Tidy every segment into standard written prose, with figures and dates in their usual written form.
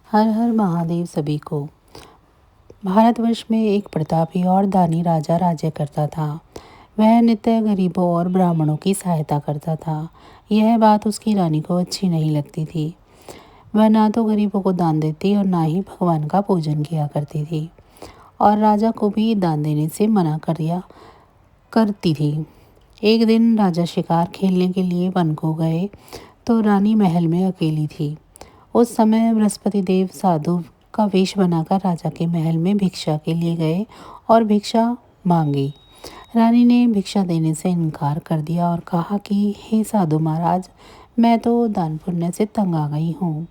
हर हर महादेव सभी को। भारतवर्ष में एक प्रतापी और दानी राजा राज्य करता था। वह नित्य गरीबों और ब्राह्मणों की सहायता करता था। यह बात उसकी रानी को अच्छी नहीं लगती थी। वह ना तो गरीबों को दान देती और ना ही भगवान का पूजन किया करती थी, और राजा को भी दान देने से मना कर दिया करती थी। एक दिन राजा शिकार खेलने के लिए वन को गए तो रानी महल में अकेली थी। उस समय बृहस्पति देव साधु का वेश बनाकर राजा के महल में भिक्षा के लिए गए और भिक्षा मांगी। रानी ने भिक्षा देने से इनकार कर दिया और कहा कि हे साधु महाराज, मैं तो दान पुण्य से तंग आ गई हूँ।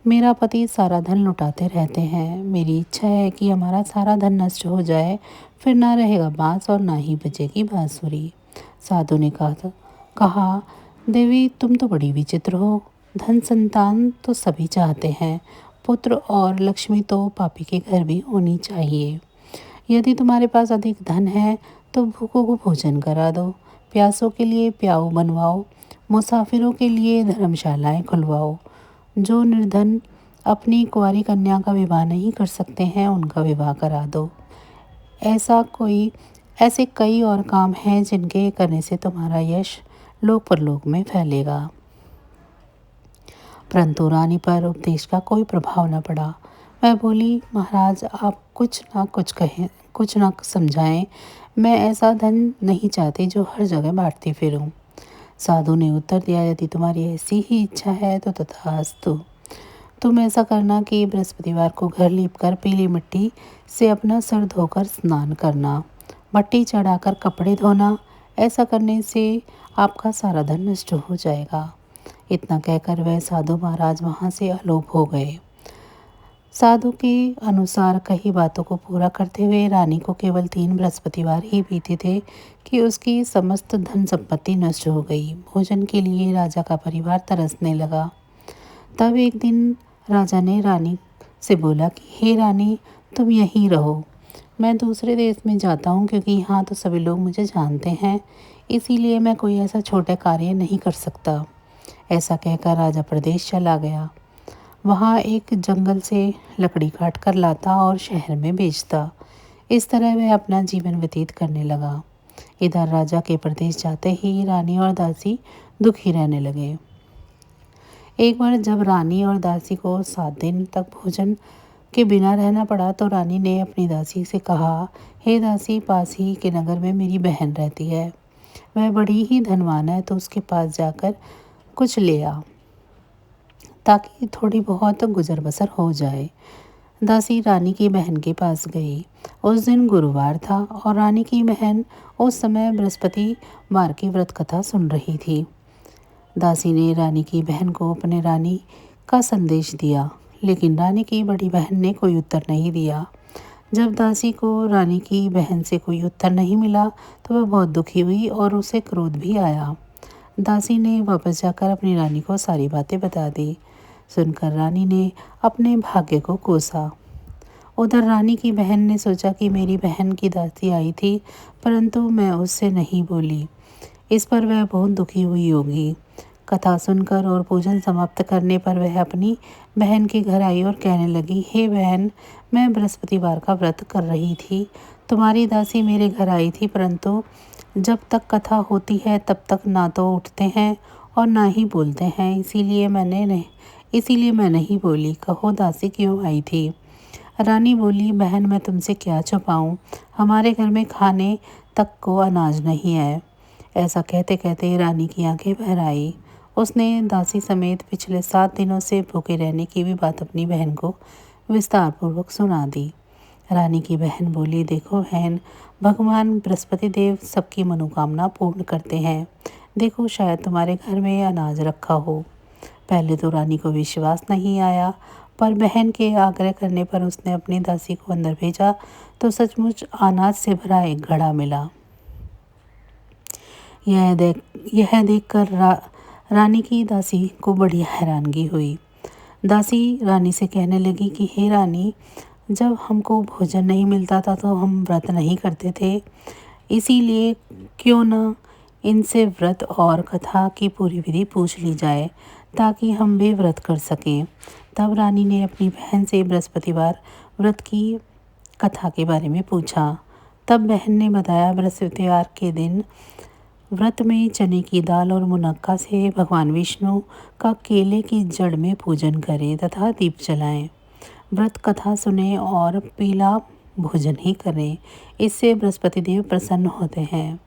मेरा पति सारा धन लुटाते रहते हैं। मेरी इच्छा है कि हमारा सारा धन नष्ट हो जाए, फिर ना रहेगा बांस और ना ही बजेगी बांसुरी। साधु ने कहा, देवी तुम तो बड़ी विचित्र हो। धन संतान तो सभी चाहते हैं, पुत्र और लक्ष्मी तो पापी के घर भी होनी चाहिए। यदि तुम्हारे पास अधिक धन है तो भूखों को भोजन करा दो, प्यासों के लिए प्याऊ बनवाओ, मुसाफिरों के लिए धर्मशालाएं खुलवाओ। जो निर्धन अपनी कुंवारी कन्या का विवाह नहीं कर सकते हैं उनका विवाह करा दो। ऐसे कई और काम हैं जिनके करने से तुम्हारा यश लोक परलोक में फैलेगा। परंतु रानी पर उपदेश का कोई प्रभाव न पड़ा। वह बोली, महाराज आप कुछ ना कुछ कहें, कुछ ना समझाएं। मैं ऐसा धन नहीं चाहती जो हर जगह बांटती फिरूं। साधु ने उत्तर दिया, यदि तुम्हारी ऐसी ही इच्छा है तो तथास्तु। तुम ऐसा करना कि बृहस्पतिवार को घर लीपकर पीली मिट्टी से अपना सर धोकर स्नान करना, भट्टी चढ़ाकर कपड़े धोना। ऐसा करने से आपका सारा धन नष्ट हो जाएगा। इतना कहकर वह साधु महाराज वहाँ से अलोप हो गए। साधु के अनुसार कई बातों को पूरा करते हुए रानी को केवल 3 बृहस्पतिवार ही बीते थे कि उसकी समस्त धन संपत्ति नष्ट हो गई। भोजन के लिए राजा का परिवार तरसने लगा। तब एक दिन राजा ने रानी से बोला कि हे रानी, तुम यहीं रहो। मैं दूसरे देश में जाता हूँ क्योंकि यहाँ तो सभी लोग मुझे जानते हैं, इसीलिए मैं कोई ऐसा छोटा कार्य नहीं कर सकता। ऐसा कहकर राजा प्रदेश चला गया। वहाँ एक जंगल से लकड़ी काट कर लाता और शहर में बेचता। इस तरह वह अपना जीवन व्यतीत करने लगा। इधर राजा के प्रदेश जाते ही रानी और दासी दुखी रहने लगे। एक बार जब रानी और दासी को 7 दिन तक भोजन के बिना रहना पड़ा तो रानी ने अपनी दासी से कहा, हे दासी, पास ही के नगर में मेरी बहन रहती है। वह बड़ी ही धनवान है, तो उसके पास जाकर कुछ ले आ ताकि थोड़ी बहुत गुजर बसर हो जाए। दासी रानी की बहन के पास गई। उस दिन गुरुवार था और रानी की बहन उस समय बृहस्पतिवार की व्रत कथा सुन रही थी। दासी ने रानी की बहन को अपने रानी का संदेश दिया, लेकिन रानी की बड़ी बहन ने कोई उत्तर नहीं दिया। जब दासी को रानी की बहन से कोई उत्तर नहीं मिला तो वह बहुत दुखी हुई और उसे क्रोध भी आया। दासी ने वापस जाकर अपनी रानी को सारी बातें बता दी। सुनकर रानी ने अपने भाग्य को कोसा। उधर रानी की बहन ने सोचा कि मेरी बहन की दासी आई थी, परंतु मैं उससे नहीं बोली। इस पर वह बहुत दुखी हुई होगी। कथा सुनकर और पूजन समाप्त करने पर वह अपनी बहन के घर आई और कहने लगी, हे बहन, मैं बृहस्पतिवार का व्रत कर रही थी। तुम्हारी दासी मेरे घर आई थी, परंतु जब तक कथा होती है तब तक ना तो उठते हैं और ना ही बोलते हैं, इसीलिए मैं नहीं बोली। कहो दासी क्यों आई थी? रानी बोली, बहन मैं तुमसे क्या छुपाऊं, हमारे घर में खाने तक को अनाज नहीं है। ऐसा कहते कहते रानी की आंखें भर आई। उसने दासी समेत पिछले 7 दिनों से भूखे रहने की भी बात अपनी बहन को विस्तार पूर्वक सुना दी। रानी की बहन बोली, देखो बहन, भगवान बृहस्पति देव सबकी मनोकामना पूर्ण करते हैं। देखो शायद तुम्हारे घर में अनाज रखा हो। पहले तो रानी को विश्वास नहीं आया, पर बहन के आग्रह करने पर उसने अपनी दासी को अंदर भेजा तो सचमुच अनाज से भरा एक घड़ा मिला। यह देखकर रानी की दासी को बड़ी हैरानगी हुई। दासी रानी से कहने लगी कि हे रानी, जब हमको भोजन नहीं मिलता था तो हम व्रत नहीं करते थे, इसीलिए क्यों न इनसे व्रत और कथा की पूरी विधि पूछ ली जाए ताकि हम भी व्रत कर सकें। तब रानी ने अपनी बहन से बृहस्पतिवार व्रत की कथा के बारे में पूछा। तब बहन ने बताया, बृहस्पतिवार के दिन व्रत में चने की दाल और मुनक्का से भगवान विष्णु का केले की जड़ में पूजन करें तथा दीप जलाएं। व्रत कथा सुने और पीला भोजन ही करें, इससे बृहस्पति देव प्रसन्न होते हैं।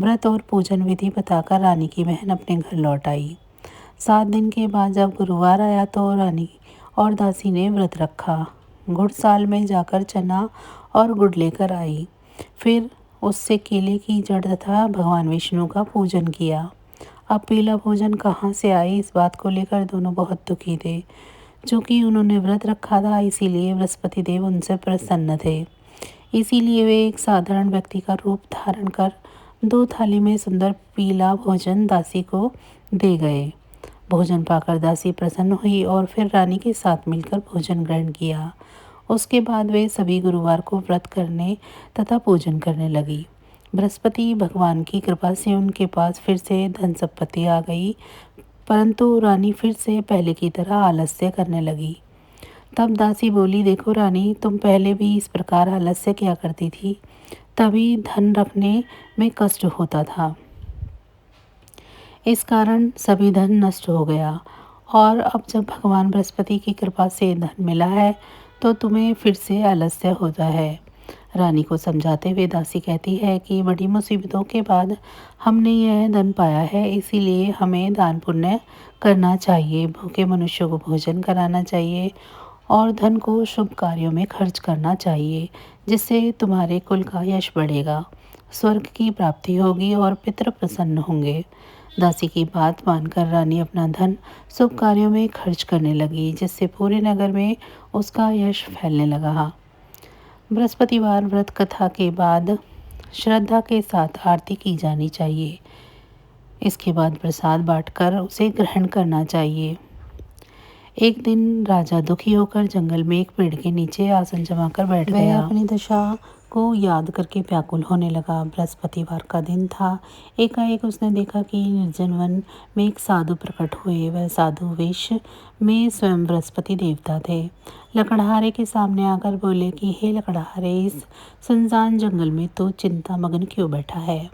व्रत और पूजन विधि बताकर रानी की बहन अपने घर लौट आई। 7 दिन के बाद जब गुरुवार आया तो रानी और दासी ने व्रत रखा। गुड़साल में जाकर चना और गुड़ लेकर आई, फिर उससे केले की जड़ तथा भगवान विष्णु का पूजन किया। अब पीला भोजन कहाँ से आए, इस बात को लेकर दोनों बहुत दुखी थे। चूँकि उन्होंने व्रत रखा था, इसीलिए बृहस्पति देव उनसे प्रसन्न थे। इसीलिए वे एक साधारण व्यक्ति का रूप धारण कर 2 थाली में सुंदर पीला भोजन दासी को दे गए। भोजन पाकर दासी प्रसन्न हुई और फिर रानी के साथ मिलकर भोजन ग्रहण किया। उसके बाद वे सभी गुरुवार को व्रत करने तथा पूजन करने लगी। बृहस्पति भगवान की कृपा से उनके पास फिर से धन संपत्ति आ गई, परंतु रानी फिर से पहले की तरह आलस्य करने लगी। तब दासी बोली, देखो रानी, तुम पहले भी इस प्रकार आलस्य किया करती थी, तभी धन रखने में कष्ट होता था। इस कारण सभी धन नष्ट हो गया, और अब जब भगवान बृहस्पति की कृपा से धन मिला है तो तुम्हें फिर से आलस्य होता है। रानी को समझाते हुए दासी कहती है कि बड़ी मुसीबतों के बाद हमने यह धन पाया है, इसीलिए हमें दान पुण्य करना चाहिए, भूखे मनुष्यों को भोजन कराना चाहिए और धन को शुभ कार्यों में खर्च करना चाहिए, जिससे तुम्हारे कुल का यश बढ़ेगा, स्वर्ग की प्राप्ति होगी और पितृ प्रसन्न होंगे। दासी की बात मानकर रानी अपना धन शुभ कार्यों में खर्च करने लगी, जिससे पूरे नगर में उसका यश फैलने लगा। बृहस्पतिवार व्रत कथा के बाद श्रद्धा के साथ आरती की जानी चाहिए। इसके बाद प्रसाद बांटकर उसे ग्रहण करना चाहिए। एक दिन राजा दुखी होकर जंगल में एक पेड़ के नीचे आसन जमाकर बैठ गया। वह अपनी दशा को याद करके व्याकुल होने लगा। बृहस्पतिवार का दिन था। एकाएक उसने देखा कि निर्जन वन में एक साधु प्रकट हुए। वह साधु वेश में स्वयं बृहस्पति देवता थे। लकड़हारे के सामने आकर बोले कि हे लकड़हारे, इस सुनसान जंगल में तो चिंता मग्न क्यों बैठा है।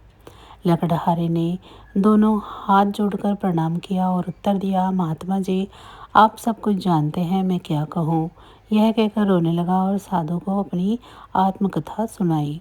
लकड़हारे ने दोनों हाथ जोड़कर प्रणाम किया और उत्तर दिया, महात्मा जी, आप सब कुछ जानते हैं, मैं क्या कहूँ। यह कहकर रोने लगा और साधु को अपनी आत्मकथा सुनाई।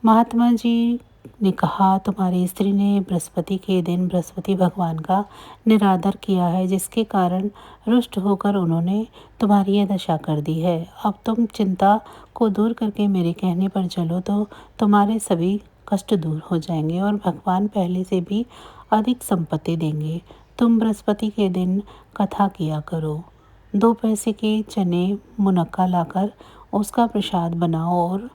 महात्मा जी ने कहा, तुम्हारी स्त्री ने बृहस्पति के दिन बृहस्पति भगवान का निरादर किया है, जिसके कारण रुष्ट होकर उन्होंने तुम्हारी यह दशा कर दी है। अब तुम चिंता को दूर करके मेरे कहने पर चलो तो तुम्हारे सभी कष्ट दूर हो जाएंगे और भगवान पहले से भी अधिक संपत्ति देंगे। तुम बृहस्पति के दिन कथा किया करो। 2 पैसे के चने मुनक्का लाकर उसका प्रसाद बनाओ और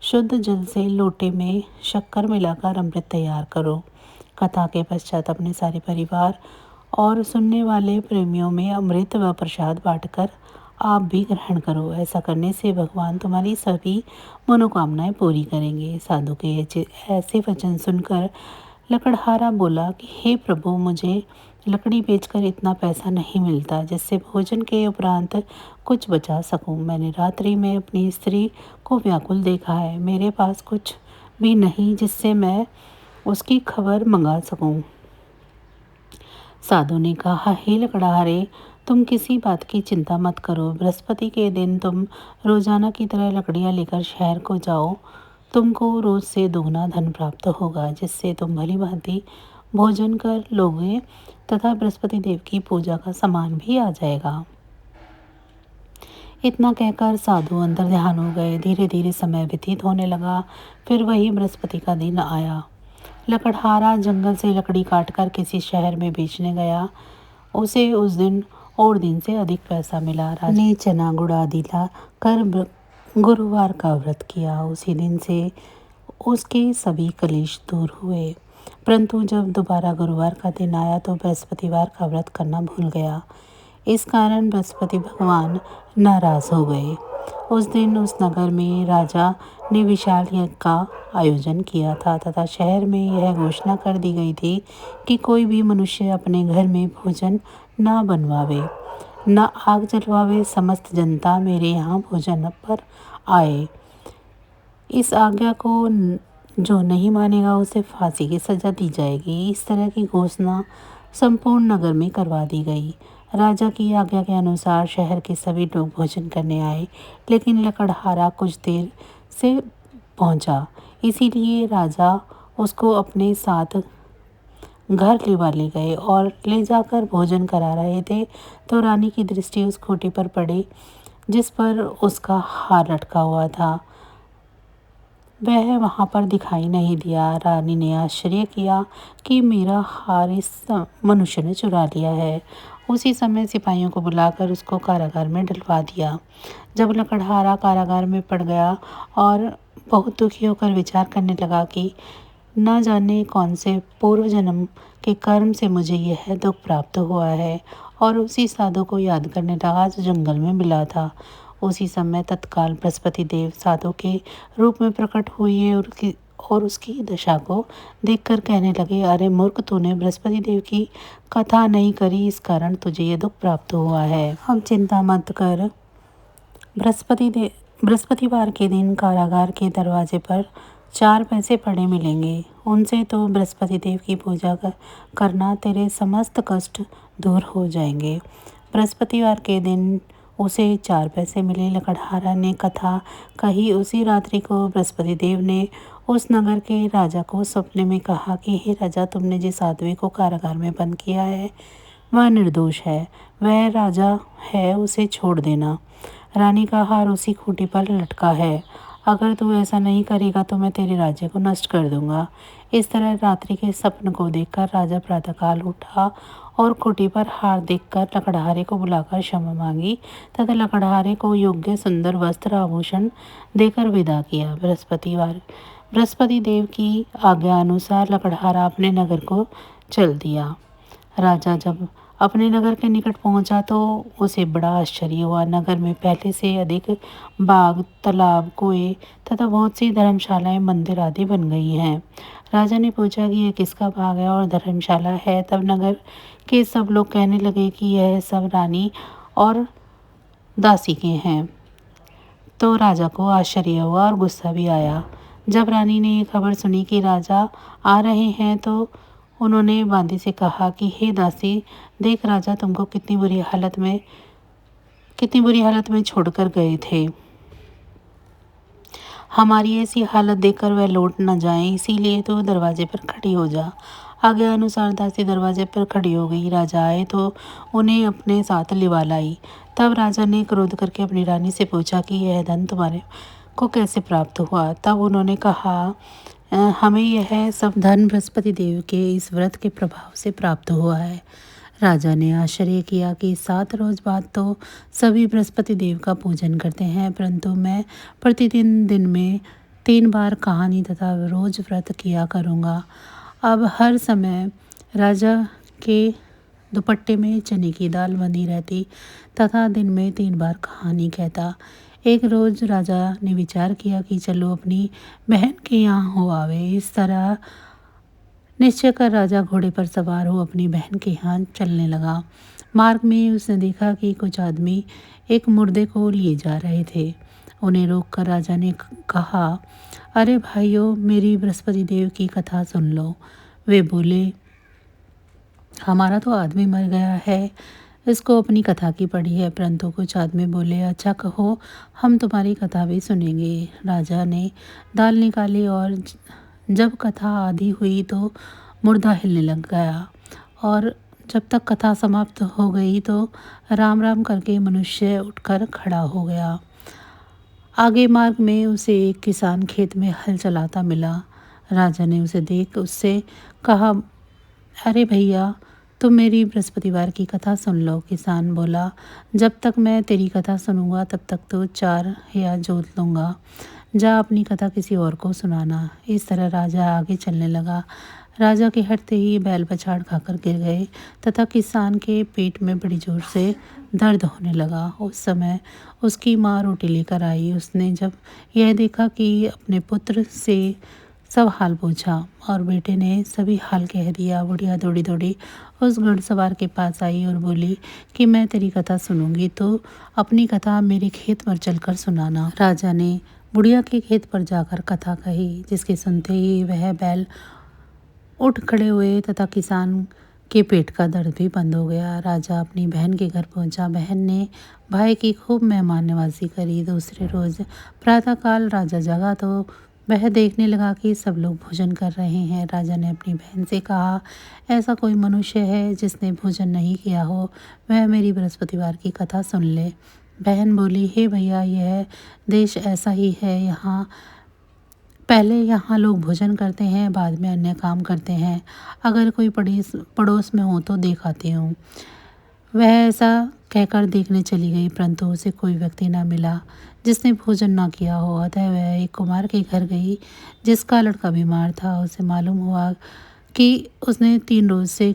शुद्ध जल से लोटे में शक्कर मिलाकर अमृत तैयार करो। कथा के पश्चात अपने सारे परिवार और सुनने वाले प्रेमियों में अमृत व प्रसाद बांटकर आप भी ग्रहण करो। ऐसा करने से भगवान तुम्हारी सभी मनोकामनाएं पूरी करेंगे। साधु के ऐसे वचन सुनकर लकड़हारा बोला कि हे प्रभु, मुझे लकड़ी बेचकर इतना पैसा नहीं मिलता जिससे भोजन के उपरांत कुछ बचा सकूं। मैंने रात्रि में अपनी स्त्री को व्याकुल देखा है। मेरे पास कुछ भी नहीं जिससे मैं उसकी खबर मंगा सकूं। साधु ने कहा, हे लकड़हारे, तुम किसी बात की चिंता मत करो। बृहस्पति के दिन तुम रोजाना की तरह लकड़ियां लेकर शहर को जाओ। तुमको रोज से दोगुना धन प्राप्त होगा, जिससे तुम भली भांति भोजन कर लोगे तथा बृहस्पति देव की पूजा का सामान भी आ जाएगा। इतना कहकर साधु अंदर ध्यान हो गए। धीरे धीरे समय व्यतीत होने लगा। फिर वही बृहस्पति का दिन आया। लकड़हारा जंगल से लकड़ी काटकर किसी शहर में बेचने गया। उसे उस दिन और दिन से अधिक पैसा मिला। राजा ने चना गुड़ आदि ला कर गुरुवार का व्रत किया। उसी दिन से उसके सभी कलेश दूर हुए। परंतु जब दोबारा गुरुवार का दिन आया तो बृहस्पतिवार का व्रत करना भूल गया। इस कारण बृहस्पति भगवान नाराज हो गए। उस दिन उस नगर में राजा ने विशाल यज्ञ का आयोजन किया था तथा शहर में यह घोषणा कर दी गई थी कि कोई भी मनुष्य अपने घर में भोजन ना बनवावे। न आग जलवावे समस्त जनता मेरे यहाँ भोजन पर आए। इस आज्ञा को जो नहीं मानेगा उसे फांसी की सजा दी जाएगी। इस तरह की घोषणा संपूर्ण नगर में करवा दी गई। राजा की आज्ञा के अनुसार शहर के सभी लोग भोजन करने आए, लेकिन लकड़हारा कुछ देर से पहुंचा, इसीलिए राजा उसको अपने साथ घर लिवा ले गए और ले जाकर भोजन करा रहे थे तो रानी की दृष्टि उस खूंटी पर पड़ी जिस पर उसका हार लटका हुआ था। वह वहाँ पर दिखाई नहीं दिया। रानी ने आश्चर्य किया कि मेरा हार इस मनुष्य ने चुरा लिया है। उसी समय सिपाहियों को बुलाकर उसको कारागार में डलवा दिया। जब लकड़हारा कारागार में पड़ गया और बहुत दुखी होकर विचार करने लगा कि न जाने कौन से पूर्व जन्म के कर्म से मुझे यह दुख प्राप्त हुआ है, और उसी साधु को याद करने लगा जो जंगल में मिला था। उसी समय तत्काल बृहस्पति देव साधु के रूप में प्रकट हुए और उसकी दशा को देखकर कहने लगे, अरे मूर्ख, तूने बृहस्पति देव की कथा नहीं करी, इस कारण तुझे ये दुख प्राप्त हुआ है। अब चिंता मत कर। बृहस्पतिवार के दिन कारागार के दरवाजे पर 4 पैसे पड़े मिलेंगे। उनसे तो बृहस्पति देव की पूजा करना, तेरे समस्त कष्ट दूर हो जाएंगे। बृहस्पतिवार के दिन उसे 4 पैसे मिले। लकड़हारा ने कथा कही। उसी रात्रि को बृहस्पति देव ने उस नगर के राजा को सपने में कहा कि हे राजा, तुमने जिस आदमी को कारागार में बंद किया है वह निर्दोष है, वह राजा है, उसे छोड़ देना। रानी का हार उसी खूंटी पर लटका है। अगर तू ऐसा नहीं करेगा तो मैं तेरे राज्य को नष्ट कर दूंगा। इस तरह रात्रि के सपन को देखकर राजा प्रातःकाल उठा और खूंटी पर हार देखकर लकड़हारे को बुलाकर क्षमा मांगी तथा लकड़हारे को योग्य सुंदर वस्त्र आभूषण देकर विदा किया। बृहस्पति देव की आज्ञा अनुसार लकड़हारा अपने नगर को चल दिया। राजा जब अपने नगर के निकट पहुंचा तो उसे बड़ा आश्चर्य हुआ। नगर में पहले से अधिक बाग, तालाब, कुएं तथा बहुत सी धर्मशालाएं, मंदिर आदि बन गई हैं। राजा ने पूछा कि यह किसका बाग है और धर्मशाला है। तब नगर के सब लोग कहने लगे कि यह सब रानी और दासी के हैं। तो राजा को आश्चर्य हुआ और गुस्सा भी आया। जब रानी ने ये खबर सुनी कि राजा आ रहे हैं तो उन्होंने बांदी से कहा कि हे दासी, देख राजा तुमको कितनी बुरी हालत में छोड़कर गए थे। हमारी ऐसी हालत देखकर वह लौट न जाएं, इसीलिए तो दरवाजे पर खड़ी हो जा। आज्ञा अनुसार दासी दरवाजे पर खड़ी हो गई। राजा आए तो उन्हें अपने साथ लिवा लाई। तब राजा ने क्रोध करके अपनी रानी से पूछा कि यह धन तुम्हारे को कैसे प्राप्त हुआ। तब उन्होंने कहा, हमें यह सब धन बृहस्पति देव के इस व्रत के प्रभाव से प्राप्त हुआ है। राजा ने आश्चर्य किया कि 7 रोज बाद तो सभी बृहस्पति देव का पूजन करते हैं, परंतु मैं प्रतिदिन दिन में 3 बार कहानी तथा रोज व्रत किया करूँगा। अब हर समय राजा के दुपट्टे में चने की दाल बंधी रहती तथा दिन में 3 बार कहानी कहता। एक रोज राजा ने विचार किया कि चलो अपनी बहन के यहाँ हो आवे। इस तरह निश्चय कर राजा घोड़े पर सवार हो अपनी बहन के यहाँ चलने लगा। मार्ग में उसने देखा कि कुछ आदमी एक मुर्दे को लिए जा रहे थे। उन्हें रोककर राजा ने कहा, अरे भाइयों, मेरी बृहस्पति देव की कथा सुन लो। वे बोले, हमारा तो आदमी मर गया है, इसको अपनी कथा की पड़ी है। परंतु कुछ आदमी बोले, अच्छा कहो, हम तुम्हारी कथा भी सुनेंगे। राजा ने दाल निकाली और जब कथा आधी हुई तो मुर्दा हिलने लग गया, और जब तक कथा समाप्त हो गई तो राम राम करके मनुष्य उठकर खड़ा हो गया। आगे मार्ग में उसे एक किसान खेत में हल चलाता मिला। राजा ने उसे देख उससे कहा, अरे भैया, तुम मेरी बृहस्पतिवार की कथा सुन लो। किसान बोला, जब तक मैं तेरी कथा सुनूंगा तब तक तो 4 या जोत लूँगा। जा अपनी कथा किसी और को सुनाना। इस तरह राजा आगे चलने लगा। राजा के हटते ही बैल पछाड़ खाकर गिर गए तथा किसान के पेट में बड़ी जोर से दर्द होने लगा। उस समय उसकी माँ रोटी लेकर आई। उसने जब यह देखा कि अपने पुत्र से सब हाल पूछा और बेटे ने सभी हाल कह दिया। बुढ़िया दौड़ी दौड़ी उस घुड़सवार के पास आई और बोली कि मैं तेरी कथा सुनूंगी तो अपनी कथा मेरे खेत पर चलकर सुनाना। राजा ने बुढ़िया के खेत पर जाकर कथा कही, जिसके सुनते ही वह बैल उठ खड़े हुए तथा किसान के पेट का दर्द भी बंद हो गया। राजा अपनी बहन के घर पहुंचा। बहन ने भाई की खूब मेहमान नवाजी करी। दूसरे रोज प्रातःकाल राजा जगा तो वह देखने लगा कि सब लोग भोजन कर रहे हैं। राजा ने अपनी बहन से कहा, ऐसा कोई मनुष्य है जिसने भोजन नहीं किया हो, वह मेरी बृहस्पतिवार की कथा सुन ले। बहन बोली, हे भैया, यह देश ऐसा ही है। यहाँ लोग भोजन करते हैं, बाद में अन्य काम करते हैं। अगर कोई पड़ोस में हो तो देखाती हूँ। वह ऐसा कहकर देखने चली गई, परंतु उसे कोई व्यक्ति न मिला जिसने भोजन न किया हो। अतः वह एक कुम्हार के घर गई जिसका लड़का बीमार था। उसे मालूम हुआ कि उसने 3 रोज से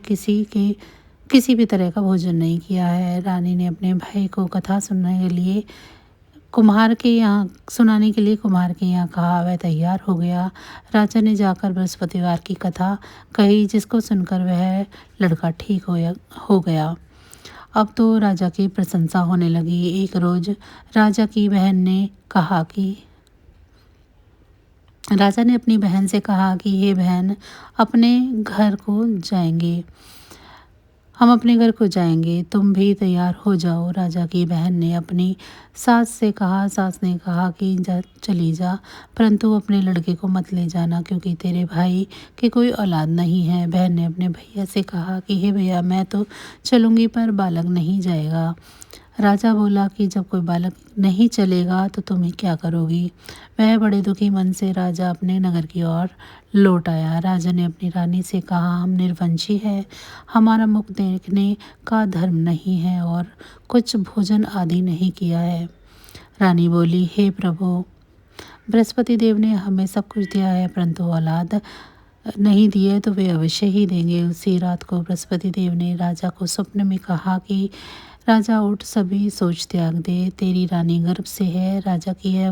किसी भी तरह का भोजन नहीं किया है। रानी ने अपने भाई को कथा सुनाने के लिए कुम्हार के यहाँ कहा। वह तैयार हो गया। राजा ने जाकर बृहस्पतिवार की कथा कही, जिसको सुनकर वह लड़का ठीक हो गया। अब तो राजा की प्रशंसा होने लगी। एक रोज राजा ने अपनी बहन से कहा कि हे बहन, हम अपने घर को जाएंगे, तुम भी तैयार हो जाओ। राजा की बहन ने अपनी सास ने कहा कि चली जा, परंतु अपने लड़के को मत ले जाना, क्योंकि तेरे भाई की कोई औलाद नहीं है। बहन ने अपने भैया से कहा कि हे भैया, मैं तो चलूंगी पर बालक नहीं जाएगा। राजा बोला कि जब कोई बालक नहीं चलेगा तो तुम ही क्या करोगी। वह बड़े दुखी मन से राजा अपने नगर की ओर लौट आया। राजा ने अपनी रानी से कहा, हम निर्वंशी है, हमारा मुख देखने का धर्म नहीं है और कुछ भोजन आदि नहीं किया है। रानी बोली, हे प्रभु, बृहस्पति देव ने हमें सब कुछ दिया है, परंतु औलाद नहीं दिए तो वे अवश्य ही देंगे। उसी रात को बृहस्पति देव ने राजा को स्वप्न में कहा कि राजा उठ, सभी सोच त्याग दे, तेरी रानी गर्भ से है। राजा की यह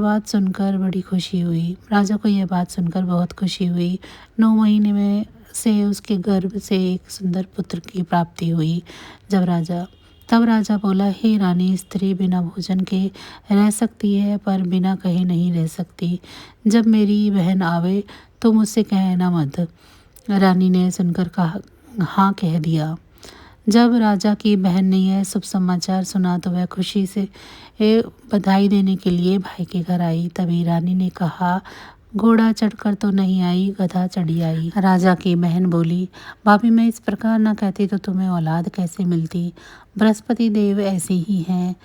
बात सुनकर बहुत खुशी हुई। 9 महीने में से उसके गर्भ से एक सुंदर पुत्र की प्राप्ति हुई। तब राजा बोला, हे रानी, स्त्री बिना भोजन के रह सकती है पर बिना कहे नहीं रह सकती। जब मेरी बहन आवे तो मुझसे कहना मत। रानी ने सुनकर हाँ कह दिया। जब राजा की बहन ने यह शुभ समाचार सुना तो वह खुशी से बधाई देने के लिए भाई के घर आई। तभी रानी ने कहा, घोड़ा चढ़कर तो नहीं आई, गधा चढ़ी आई। राजा की बहन बोली, भाभी, मैं इस प्रकार न कहती तो तुम्हें औलाद कैसे मिलती। बृहस्पति देव ऐसे ही हैं,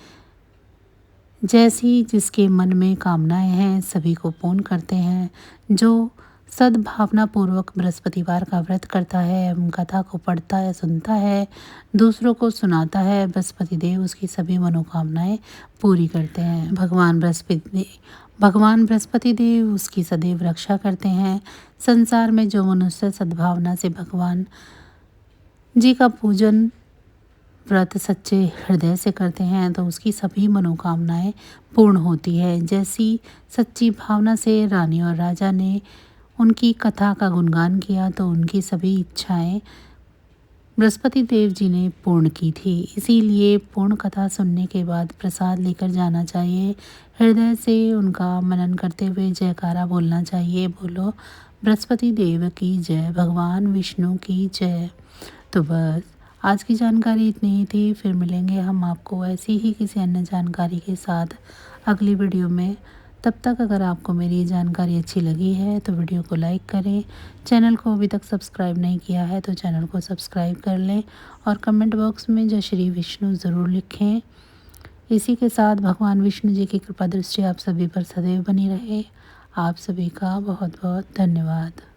जैसी जिसके मन में कामनाएं हैं सभी को पूर्ण करते हैं। जो सद्भावना पूर्वक बृहस्पतिवार का व्रत करता है एवं कथा को पढ़ता है, सुनता है, दूसरों को सुनाता है, बृहस्पति देव उसकी सभी मनोकामनाएं पूरी करते हैं। भगवान बृहस्पति देव उसकी सदैव रक्षा करते हैं। संसार में जो मनुष्य सद्भावना से भगवान जी का पूजन व्रत सच्चे हृदय से करते हैं तो उसकी सभी मनोकामनाएं पूर्ण होती है। जैसी सच्ची भावना से रानी और राजा ने उनकी कथा का गुणगान किया तो उनकी सभी इच्छाएं बृहस्पति देव जी ने पूर्ण की थी। इसीलिए पूर्ण कथा सुनने के बाद प्रसाद लेकर जाना चाहिए। हृदय से उनका मनन करते हुए जयकारा बोलना चाहिए। बोलो बृहस्पति देव की जय, भगवान विष्णु की जय। तो बस आज की जानकारी इतनी ही थी। फिर मिलेंगे हम आपको ऐसी ही किसी अन्य जानकारी के साथ अगली वीडियो में। तब तक अगर आपको मेरी जानकारी अच्छी लगी है तो वीडियो को लाइक करें। चैनल को अभी तक सब्सक्राइब नहीं किया है तो चैनल को सब्सक्राइब कर लें और कमेंट बॉक्स में जय श्री विष्णु ज़रूर लिखें। इसी के साथ भगवान विष्णु जी की कृपा दृष्टि आप सभी पर सदैव बनी रहे। आप सभी का बहुत बहुत धन्यवाद।